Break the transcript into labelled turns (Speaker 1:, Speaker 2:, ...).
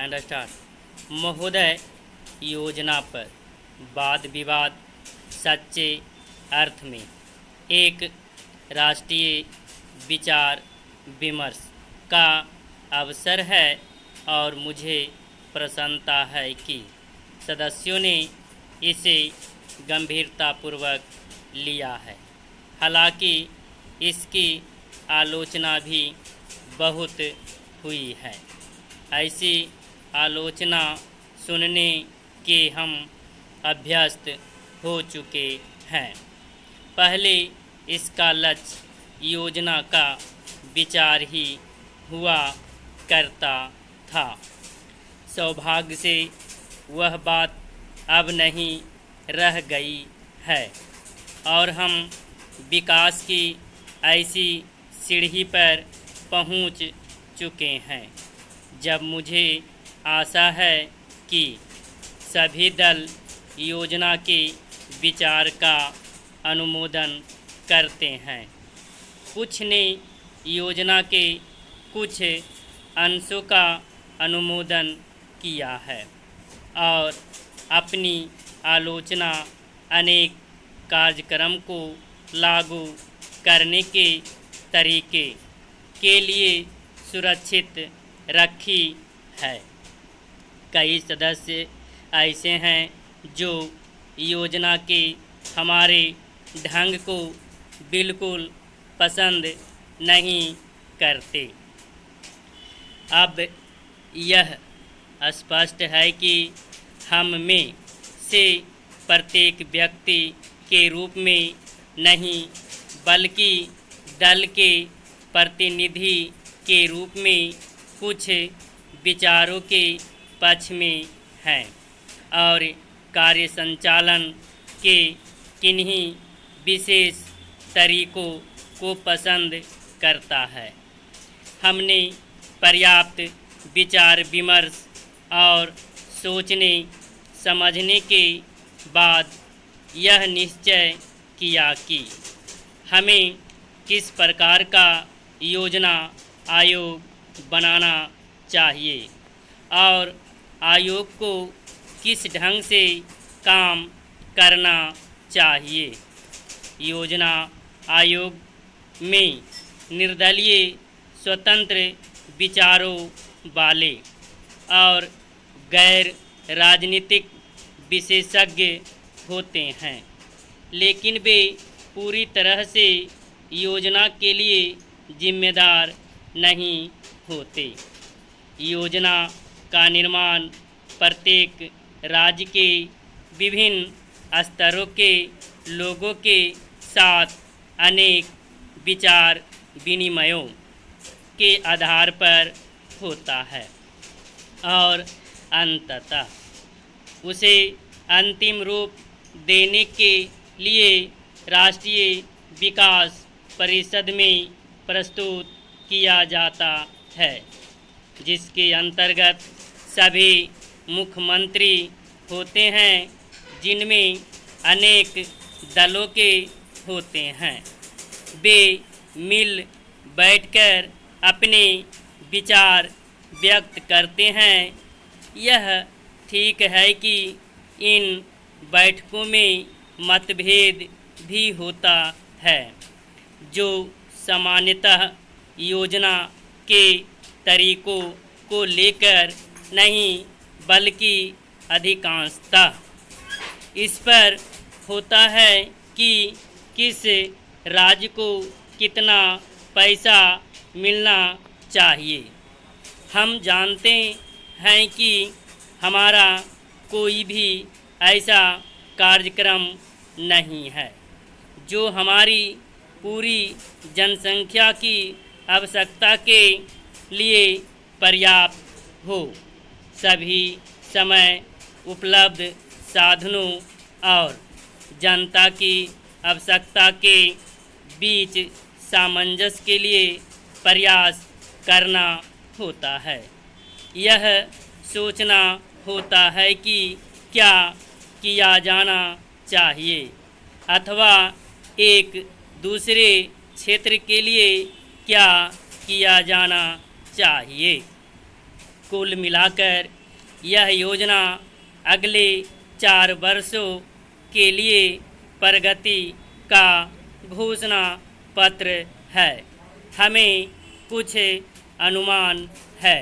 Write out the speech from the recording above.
Speaker 1: And start. महोदय, योजना पर वाद विवाद सच्चे अर्थ में एक राष्ट्रीय विचार विमर्श का अवसर है और मुझे प्रसन्नता है कि सदस्यों ने इसे गंभीरतापूर्वक लिया है। हालांकि इसकी आलोचना भी बहुत हुई है। ऐसी आलोचना सुनने के हम अभ्यस्त हो चुके हैं। पहले इसका लक्ष्य योजना का विचार ही हुआ करता था। सौभाग्य से वह बात अब नहीं रह गई है और हम विकास की ऐसी सीढ़ी पर पहुंच चुके हैं जब मुझे आशा है कि सभी दल योजना के विचार का अनुमोदन करते हैं। कुछ ने योजना के कुछ अंशों का अनुमोदन किया है और अपनी आलोचना अनेक कार्यक्रम को लागू करने के तरीके के लिए सुरक्षित रखी है। कई सदस्य ऐसे हैं जो योजना के हमारे ढंग को बिल्कुल पसंद नहीं करते। अब यह स्पष्ट है कि हम में से प्रत्येक व्यक्ति के रूप में नहीं बल्कि दल के प्रतिनिधि के रूप में कुछ विचारों के पक्ष में हैं और कार्य संचालन के किन्हीं विशेष तरीकों को पसंद करता है। हमने पर्याप्त विचार विमर्श और सोचने समझने के बाद यह निश्चय किया कि हमें किस प्रकार का योजना आयोग बनाना चाहिए और आयोग को किस ढंग से काम करना चाहिए। योजना आयोग में निर्दलीय स्वतंत्र विचारों वाले और गैर राजनीतिक विशेषज्ञ होते हैं, लेकिन वे पूरी तरह से योजना के लिए जिम्मेदार नहीं होते। योजना का निर्माण प्रत्येक राज्य के विभिन्न स्तरों के लोगों के साथ अनेक विचार विनिमयों के आधार पर होता है और अंततः उसे अंतिम रूप देने के लिए राष्ट्रीय विकास परिषद में प्रस्तुत किया जाता है, जिसके अंतर्गत सभी मुख्यमंत्री होते हैं, जिनमें अनेक दलों के होते हैं। वे मिल बैठकर अपने विचार व्यक्त करते हैं। यह ठीक है कि इन बैठकों में मतभेद भी होता है, जो सामान्यतः योजना के तरीकों को लेकर नहीं बल्कि अधिकांशतः इस पर होता है कि किस राज्य को कितना पैसा मिलना चाहिए। हम जानते हैं कि हमारा कोई भी ऐसा कार्यक्रम नहीं है जो हमारी पूरी जनसंख्या की आवश्यकता के लिए पर्याप्त हो। सभी समय उपलब्ध साधनों और जनता की आवश्यकता के बीच सामंजस्य के लिए प्रयास करना होता है। यह सोचना होता है कि क्या किया जाना चाहिए अथवा एक दूसरे क्षेत्र के लिए क्या किया जाना चाहिए। कुल मिलाकर यह योजना अगले 4 वर्षों के लिए प्रगति का घोषणा पत्र है। हमें कुछ अनुमान है।